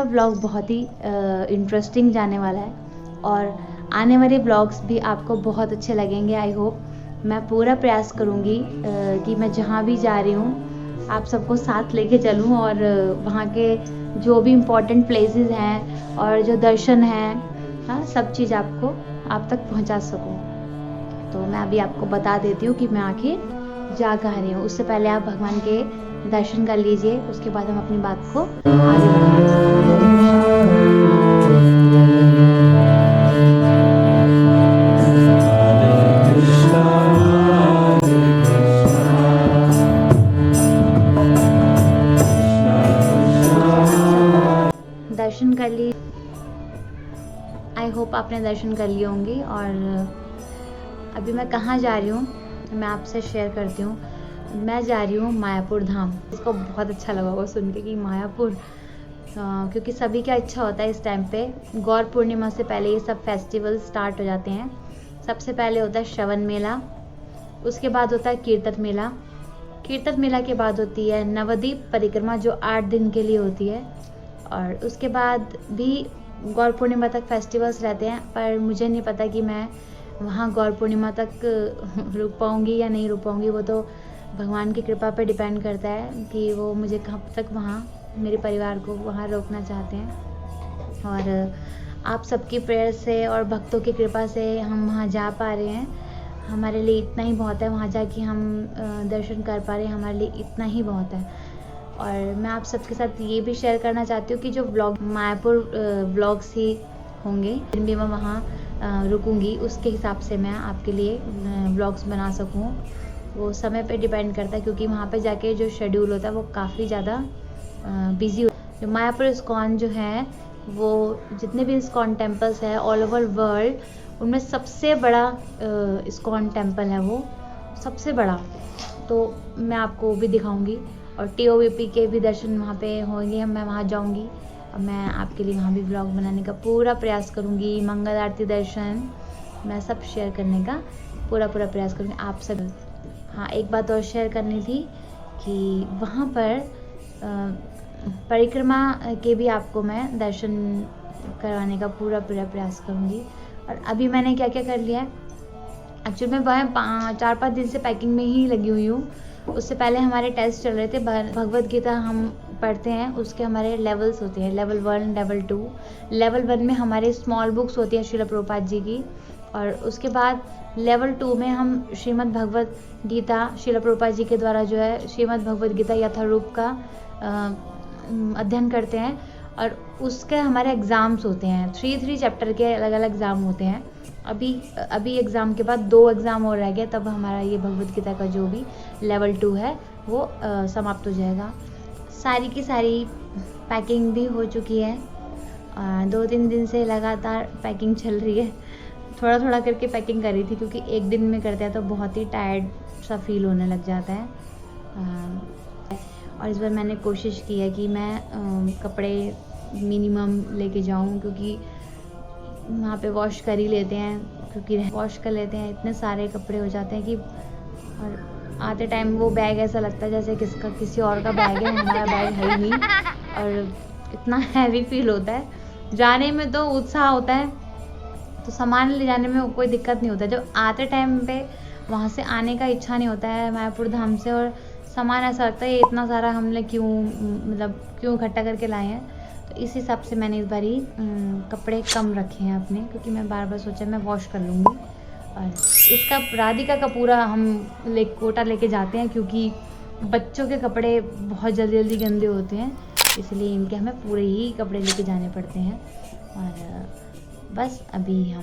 का व्लॉग बहुत ही इंटरेस्टिंग जाने वाला है और आने वाले व्लॉग्स भी आपको बहुत अच्छे लगेंगे। आई होप मैं पूरा प्रयास करूँगी कि मैं जहाँ भी जा रही हूँ आप सबको साथ लेके चलूँ और वहाँ के जो भी इम्पोर्टेंट प्लेसेस हैं और जो दर्शन हैं, हाँ, सब चीज़ आपको आप तक पहुँचा सकूँ। तो मैं अभी आपको बता देती हूँ कि मैं आखिर जा कहाँ रही हूँ। उससे पहले आप भगवान के दर्शन कर लीजिए, उसके बाद हम अपनी बात को आगे बढ़ाएंगे। दर्शन कर ली, आई होप आपने दर्शन कर लिए होंगे। और अभी मैं कहाँ जा रही हूँ मैं आपसे शेयर करती हूँ। मैं जा रही हूँ मायापुर धाम। इसको बहुत अच्छा लगा होगा सुन के कि मायापुर, क्योंकि सभी का इच्छा होता है इस टाइम पे। गौर पूर्णिमा से पहले ये सब फेस्टिवल स्टार्ट हो जाते हैं। सबसे पहले होता है श्रवण मेला, उसके बाद होता है कीर्तन मेला, कीर्तन मेला के बाद होती है नवद्वीप परिक्रमा जो 8 दिन के लिए होती है। और उसके बाद भी गौर पूर्णिमा तक फेस्टिवल्स रहते हैं, पर मुझे नहीं पता कि मैं वहाँ गौर पूर्णिमा तक रुक पाऊँगी या नहीं रुक पाऊँगी। वो तो भगवान की कृपा पे डिपेंड करता है कि वो मुझे कब तक वहाँ, मेरे परिवार को वहाँ रोकना चाहते हैं। और आप सबकी प्रेयर से और भक्तों की कृपा से हम वहाँ जा पा रहे हैं। हमारे लिए इतना ही बहुत है, वहाँ जाके हम दर्शन कर पा रहे हैं, हमारे लिए इतना ही बहुत है। और मैं आप सबके साथ ये भी शेयर करना चाहती हूँ कि जो व्लॉग मायापुर व्लॉग्स ही होंगे, जिन भी मैं वहाँ रुकूंगी उसके हिसाब से मैं आपके लिए व्लॉग्स बना सकूँ। वो समय पे डिपेंड करता है, क्योंकि वहाँ पे जाके जो शेड्यूल होता है वो काफ़ी ज़्यादा बिजी होता है। जो मायापुर इस्कॉन जो है, वो जितने भी इस्कॉन टेम्पल्स हैं ऑल ओवर वर्ल्ड, उनमें सबसे बड़ा इस्कॉन टेम्पल है, वो सबसे बड़ा। तो मैं आपको वो भी दिखाऊंगी और TOVP के भी दर्शन वहाँ पे होंगे। मैं वहाँ जाऊँगी और मैं आपके लिए वहाँ भी व्लॉग बनाने का पूरा प्रयास करूँगी। मंगल आरती दर्शन मैं सब शेयर करने का पूरा प्रयास करूँगी आप सब। हाँ, एक बात और शेयर करनी थी कि वहाँ पर परिक्रमा के भी आपको मैं दर्शन करवाने का पूरा प्रयास करूँगी। और अभी मैंने क्या क्या कर लिया है, एक्चुअली मैं वहाँ 4-5 दिन से पैकिंग में ही लगी हुई हूँ। उससे पहले हमारे टेस्ट चल रहे थे। भगवद गीता हम पढ़ते हैं, उसके हमारे लेवल्स होते हैं, लेवल 1, लेवल 2। लेवल 1 में हमारे स्मॉल बुक्स होती है श्रील प्रभुपाद जी की, और उसके बाद लेवल 2 में हम श्रीमद् भगवद गीता श्रील प्रभुपाद जी के द्वारा जो है श्रीमद् भगवद गीता यथारूप का अध्ययन करते हैं। और उसके हमारे एग्ज़ाम्स होते हैं, 3 चैप्टर के अलग अलग एग्ज़ाम होते हैं। अभी एग्ज़ाम के बाद 2 एग्ज़ाम और रह गए, तब हमारा ये भगवद गीता का जो भी लेवल 2 है वो समाप्त हो जाएगा। सारी की सारी पैकिंग भी हो चुकी है। 2-3 दिन से लगातार पैकिंग चल रही है। थोड़ा करके पैकिंग कर रही थी, क्योंकि एक दिन में करते हैं तो बहुत ही टायर्ड सा फील होने लग जाता है। और इस बार मैंने कोशिश की है कि मैं कपड़े मिनिमम लेके जाऊं, क्योंकि वहाँ पे वॉश कर ही लेते हैं, क्योंकि वॉश कर लेते हैं, इतने सारे कपड़े हो जाते हैं कि और आते टाइम वो बैग ऐसा लगता है जैसे किसी और का बैग है, हमारा बैग है ही नहीं। और इतना हैवी फील होता है। जाने में तो उत्साह होता है, तो सामान ले जाने में कोई दिक्कत नहीं होता। जब आते टाइम पे वहाँ से आने का इच्छा नहीं होता है मायापुर धाम से, और सामान ऐसा लगता है इतना सारा हमने क्यों इकट्ठा करके लाए हैं। तो इस हिसाब से मैंने इस बार ही कपड़े कम रखे हैं अपने, क्योंकि मैं बार सोचा मैं वॉश कर लूँगी। और इसका राधिका का पूरा हम कोटा लेके जाते हैं, क्योंकि बच्चों के कपड़े बहुत जल्दी गंदे होते हैं, इसलिए इनके हमें पूरे ही कपड़े लेके जाने पड़ते हैं। और बस अभी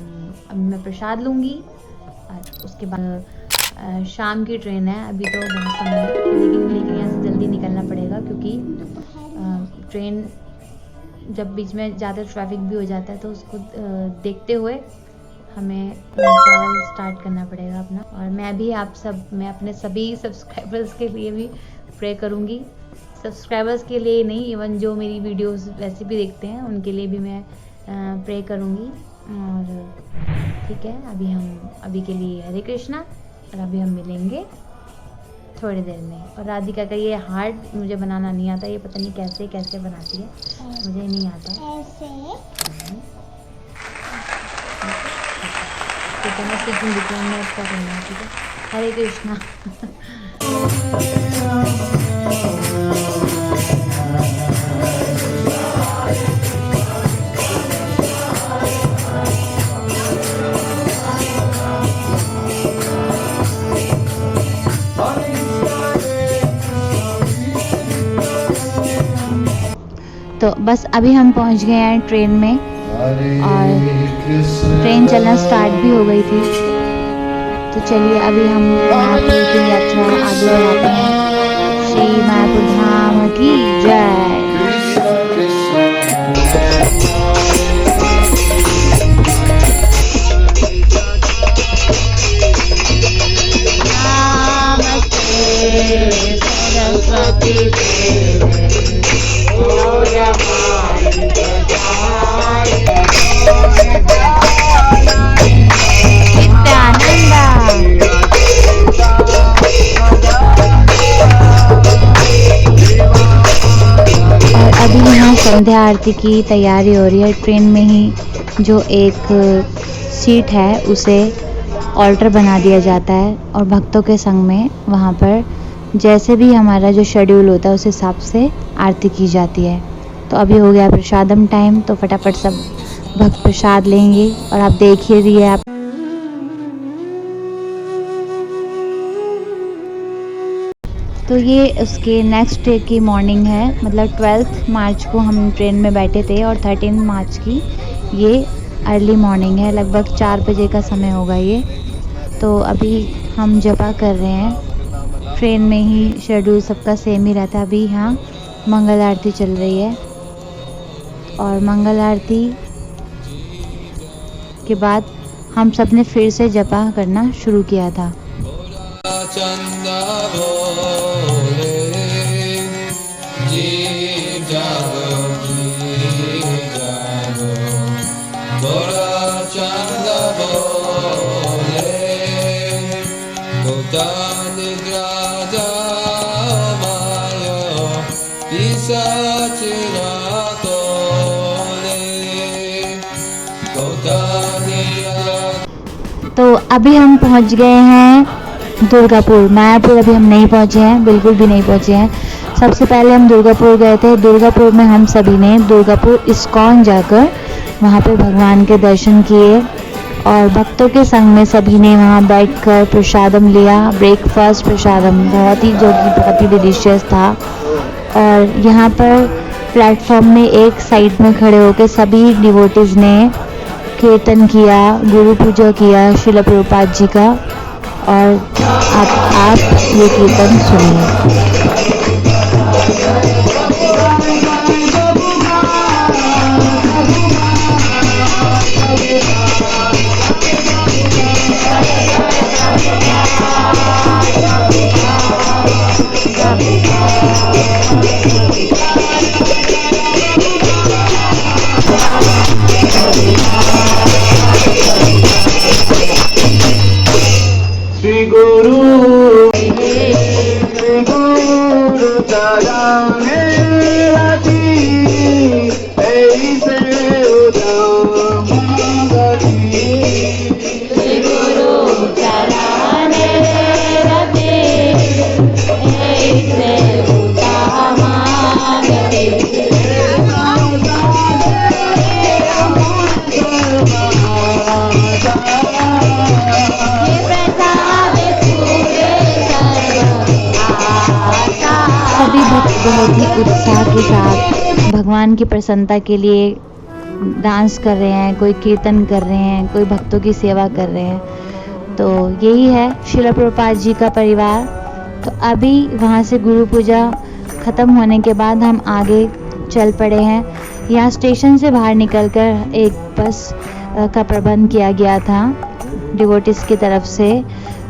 मैं प्रसाद लूँगी और उसके बाद शाम की ट्रेन है। अभी तो बहुत समय है, लेकिन यहाँ से जल्दी निकलना पड़ेगा, क्योंकि ट्रेन जब बीच में ज़्यादा ट्रैफिक भी हो जाता है तो उसको देखते हुए हमें ट्रैवल स्टार्ट करना पड़ेगा अपना। और मैं अपने सभी सब्सक्राइबर्स के लिए भी प्रे करूँगी। सब्सक्राइबर्स के लिए नहीं, इवन जो मेरी वीडियोस वैसे भी देखते हैं उनके लिए भी मैं प्रे करूँगी। और ठीक है, अभी के लिए हरे कृष्णा। और अभी हम मिलेंगे थोड़ी देर में। और राधिका का ये हार्ट मुझे बनाना नहीं आता, ये पता नहीं कैसे कैसे बनाती है, मुझे नहीं आता ऐसे। ठीक है, मैं सीखूंगी तो मैं इसका करना। ठीक है, हरे कृष्णा। तो बस अभी हम पहुंच गए हैं ट्रेन में और ट्रेन चलना स्टार्ट भी हो गई थी। तो चलिए अभी हम मायापुर की यात्रा आगे बढ़ाते हैं। श्री मायापुर धाम की जय। अभी यहाँ संध्या आरती की तैयारी हो रही है। ट्रेन में ही जो एक सीट है उसे ऑल्टर बना दिया जाता है और भक्तों के संग में वहाँ पर जैसे भी हमारा जो शेड्यूल होता है उस हिसाब से आरती की जाती है। तो अभी हो गया प्रसादम टाइम, तो फटाफट सब भक्त प्रसाद लेंगे और आप देखिए रही है आप। तो ये उसके नेक्स्ट डे की मॉर्निंग है, मतलब 12 मार्च को हम ट्रेन में बैठे थे और 13 मार्च की ये अर्ली मॉर्निंग है, लगभग 4 बजे का समय होगा ये। तो अभी हम जपा कर रहे हैं, ट्रेन में ही शेड्यूल सबका सेम ही रहता है। अभी यहाँ मंगल आरती चल रही है और मंगल आरती के बाद हम सब ने फिर से जपा करना शुरू किया था। तो अभी हम पहुंच गए हैं दुर्गापुर। मायापुर अभी हम नहीं पहुंचे हैं, बिल्कुल भी नहीं पहुंचे हैं। सबसे पहले हम दुर्गापुर गए थे। दुर्गापुर में हम सभी ने दुर्गापुर इस्कॉन जाकर वहां पे भगवान के दर्शन किए और भक्तों के संग में सभी ने वहां बैठकर प्रसादम लिया, ब्रेकफास्ट प्रसादम, बहुत ही डिलीशियस था। और यहाँ पर प्लेटफॉर्म में एक साइड में खड़े होकर सभी डिवोटीज ने कीर्तन किया, गुरु पूजा किया श्रील प्रभुपाद जी का। और आप ये कीर्तन सुनिए। बहुत ही उत्साह के साथ भगवान की प्रसन्नता के लिए डांस कर रहे हैं, कोई कीर्तन कर रहे हैं, कोई भक्तों की सेवा कर रहे हैं। तो यही है श्रील प्रभुपाद जी का परिवार। तो अभी वहाँ से गुरु पूजा ख़त्म होने के बाद हम आगे चल पड़े हैं। यहाँ स्टेशन से बाहर निकलकर एक बस का प्रबंध किया गया था डिवोटीज की तरफ से,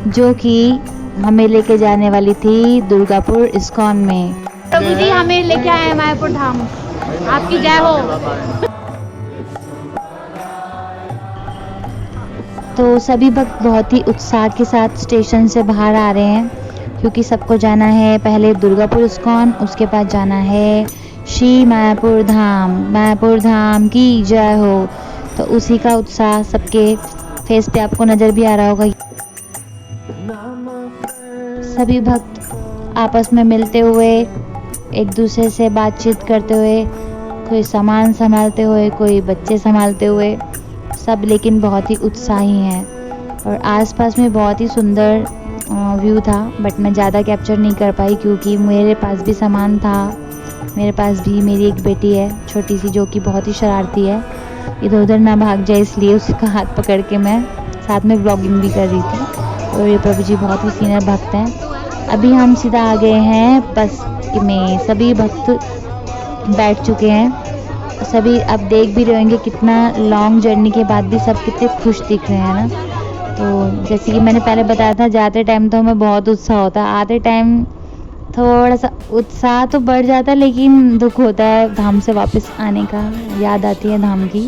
जो कि हमें लेके जाने वाली थी दुर्गापुर इस्कॉन में। प्रभु जी हमें लेके आए मायापुर धाम, आपकी जय हो। तो सभी भक्त बहुत ही उत्साह के साथ स्टेशन से बाहर आ रहे हैं क्योंकि सबको जाना है पहले दुर्गापुर इस्कॉन, उसके बाद जाना है श्री मायापुर धाम की जय हो। तो उसी का उत्साह सबके फेस पे आपको नज़र भी आ रहा होगा। सभी भक्त आपस में मिलते हुए, एक दूसरे से बातचीत करते हुए, कोई सामान संभालते हुए, कोई बच्चे संभालते हुए, सब लेकिन बहुत ही उत्साही हैं। और आसपास में बहुत ही सुंदर व्यू था, बट मैं ज़्यादा कैप्चर नहीं कर पाई क्योंकि मेरे पास भी सामान था। मेरे पास भी मेरी एक बेटी है छोटी सी, जो कि बहुत ही शरारती है, इधर उधर ना भाग जाए, इसलिए उसका हाथ पकड़ के मैं साथ में व्लॉगिंग भी कर रही थी। और ये प्रभु जी बहुत ही सीनियर भक्त हैं। अभी हम सीधा आ गए हैं बस में, सभी भक्त बैठ चुके हैं। सभी अब देख भी रहे होंगे कितना लॉन्ग जर्नी के बाद भी सब कितने खुश दिख रहे हैं ना। तो जैसे कि मैंने पहले बताया था, जाते टाइम तो हमें बहुत उत्साह होता है, आते टाइम थोड़ा सा उत्साह तो बढ़ जाता है, लेकिन दुख होता है धाम से वापस आने का, याद आती है धाम की।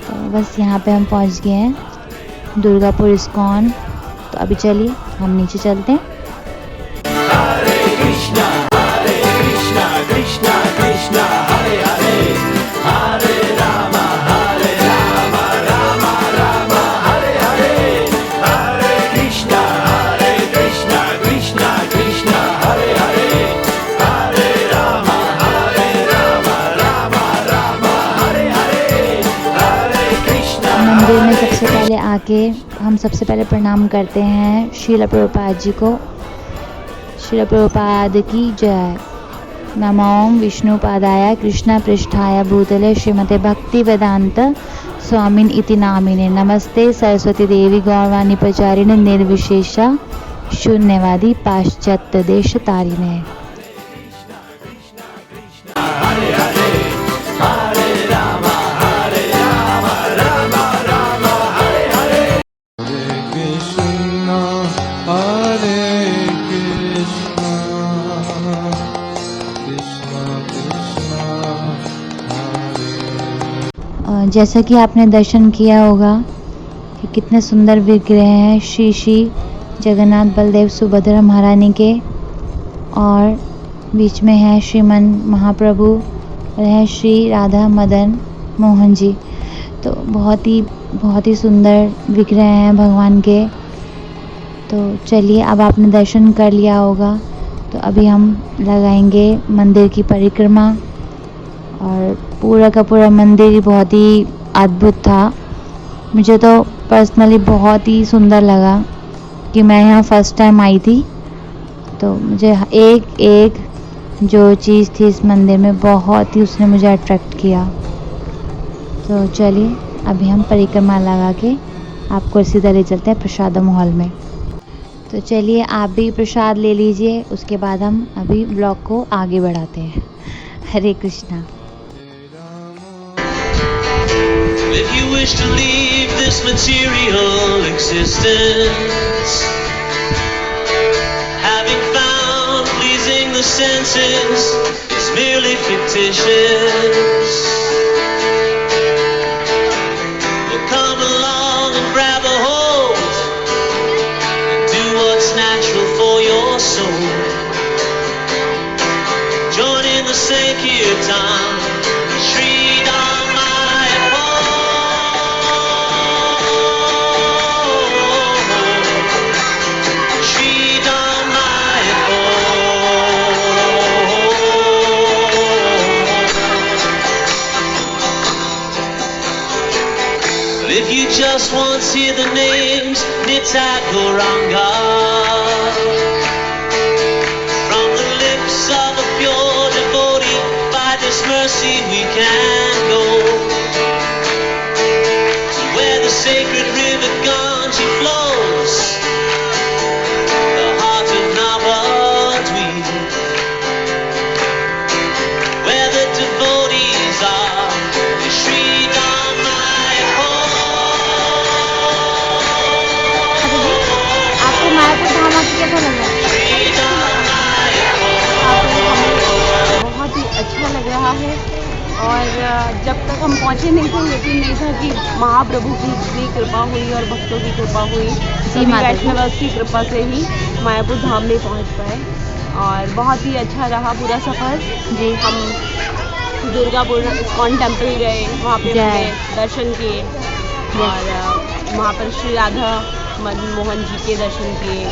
तो बस यहाँ पे हम पहुँच गए हैं दुर्गापुर इस्कॉन। तो अभी चलिए हम नीचे चलते हैं। हरे कृष्णा कृष्णा कृष्णा हरे हरे, हरे राम राम राम हरे हरे, हरे कृष्णा कृष्णा कृष्णा हरे हरे, हरे राम राम हरे हरे, हरे कृष्णा। मंदिर में सबसे पहले आके हम सबसे पहले प्रणाम करते हैं श्रील प्रभुपाद जी को। श्रील प्रभुपाद की जय। नमो विष्णुपादाय कृष्ण पृष्ठाय भूतले श्रीमते भक्ति वेदांत स्वामिन इति नामिने। नमस्ते सरस्वती देवी गौरवाणी प्रचारिणे निर्विशेषा शून्यवादी पाश्चात्य देश तारिणे। जैसा कि आपने दर्शन किया होगा कि कितने सुंदर विग्रह हैं श्री श्री जगन्नाथ बलदेव सुभद्रा महारानी के, और बीच में है श्रीमन महाप्रभु और है श्री राधा मदन मोहन जी। तो बहुत ही सुंदर विग्रह हैं भगवान के। तो चलिए, अब आपने दर्शन कर लिया होगा, तो अभी हम लगाएंगे मंदिर की परिक्रमा। और पूरा का पूरा मंदिर बहुत ही अद्भुत था। मुझे तो पर्सनली बहुत ही सुंदर लगा कि मैं यहाँ फर्स्ट टाइम आई थी, तो मुझे एक एक जो चीज़ थी इस मंदिर में बहुत ही उसने मुझे अट्रैक्ट किया। तो चलिए अभी हम परिक्रमा लगा के आपको सीधा ले चलते हैं प्रसाद महल में। तो चलिए आप भी प्रसाद ले लीजिए, उसके बाद हम अभी ब्लॉग को आगे बढ़ाते हैं। हरे Krishna. If you wish to leave this material existence, having found pleasing the senses is merely fictitious, well, come along and grab a hold and do what's natural for your soul. Join in the Sankirtan, Shri if you just once hear the names Nitai Gauranga from the lips of a pure devotee, by this mercy we can go to where the sacred river Ganges flows, the heart of Navadvip, where the devotees are, the Sri बहुत ही अच्छा लग रहा है और जब तक हम पहुँचे नहीं थे यकीन नहीं था कि महाप्रभु की इतनी कृपा हुई और भक्तों की कृपा हुई। सभी माता जी। वैष्णव की कृपा से ही मायापुर धाम में पहुँच पाए और बहुत ही अच्छा रहा पूरा सफ़र। जी। हम दुर्गापुर इस्कॉन टेम्पल गए, वहाँ पे जय। हमने दर्शन किए और वहाँ पर श्री राधा मदन मोहन जी के दर्शन किए,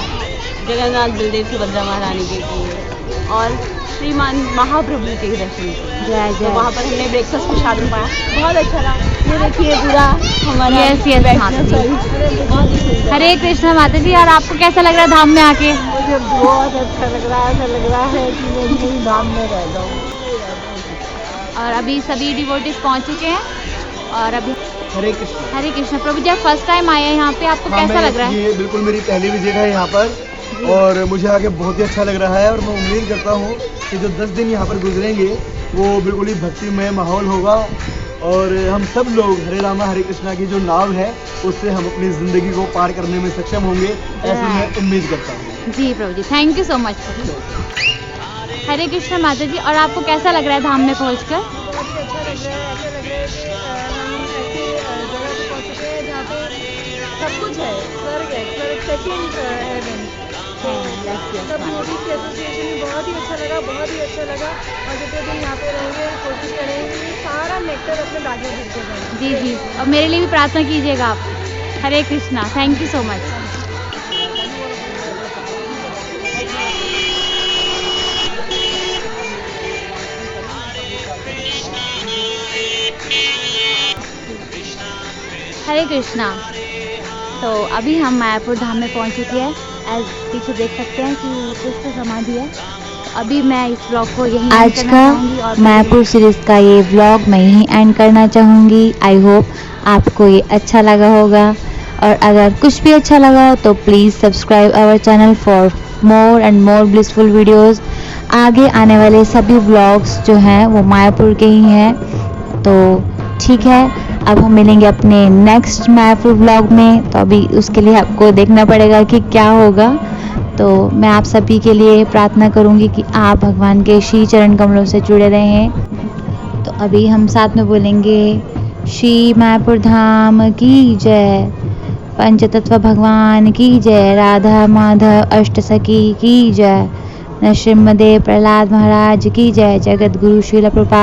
जगन्नाथ बलदेव सुभद्रा महारानी के किए और श्रीमान महाप्रभु के दर्शन किए। जय तो जय। वहाँ पर हमने ब्रेकफास्ट प्रसाद में पाया, बहुत अच्छा रहा। ये देखिए पूरा हमारा Yes, yes, वैष्णव माता जी। शरीर, बहुत ही सुंदर। हरे कृष्णा माता जी। और आपको कैसा लग रहा है धाम में आके? मुझे बहुत अच्छा लग रहा है, ऐसा लग रहा है कि मैं यही धाम में रह जाऊँ। और अभी सभी डिवोटीज पहुंच चुके हैं और अभी हरे कृष्ण। हरे कृष्णा। प्रभु जी फर्स्ट टाइम आए हैं यहाँ पे, आपको कैसा लग रहा है? ये बिल्कुल मेरी पहली विजिट है यहाँ पर और मुझे आके बहुत ही अच्छा लग रहा है और मैं उम्मीद करता हूँ कि जो 10 दिन यहाँ पर गुजरेंगे वो बिल्कुल ही भक्तिमय माहौल होगा और हम सब लोग हरे रामा हरे कृष्णा की जो नाव है उससे हम अपनी ज़िंदगी को पार करने में सक्षम होंगे, ऐसी मैं उम्मीद करता हूँ। जी प्रभु जी, thank you so much. Hare Krishna माता जी। और आपको कैसा लग रहा है धाम में पहुंचकर? बहुत ही अच्छा लग रहा है, ऐसा लग रहा है कि हम ऐसी जगह पे पहुँच चुके हैं जहाँ पे सब कुछ है, स्वर्ग है, स्वर्ग सेकंड हेवन। तो सब मोदी की एसोसिएशन में बहुत ही अच्छा लगा, बहुत ही अच्छा लगा और जितने दिन यहाँ पे रहेंगे कोशिश करेंगे कि सारा नेक्टर अपने बैग में भर के जाएं। जी जी। और मेरे लिए भी प्रार्थना कीजिएगा आप। Hare Krishna, thank you so much. Hare Krishna. तो अभी हम मायापुर धाम में पहुंच चुके हैं। एज पीछे देख सकते हैं कि कृष्ण समाधि है। अभी मैं इस ब्लॉग को यहीं end आज करना का चाहूंगी और मायापुर सीरीज का ये व्लॉग मैं यहीं एंड करना चाहूँगी। आई होप आपको ये अच्छा लगा होगा और अगर कुछ भी अच्छा लगा हो तो please subscribe our channel for more and more blissful videos. आगे आने वाले सभी व्लॉग्स जो हैं वो मायापुर के ही हैं। तो ठीक है, अब हम मिलेंगे अपने नेक्स्ट मायापुर व्लॉग में। तो अभी उसके लिए आपको देखना पड़ेगा कि क्या होगा। तो मैं आप सभी के लिए प्रार्थना करूंगी कि आप भगवान के श्री चरण कमलों से जुड़े रहें। तो अभी हम साथ में बोलेंगे श्री मायापुर धाम की जय, पंचतत्व भगवान की जय, राधा माधव अष्ट सखी की जय, नरसिम्हदेव प्रहलाद महाराज की जय, जगत गुरु श्रील प्रभुपाद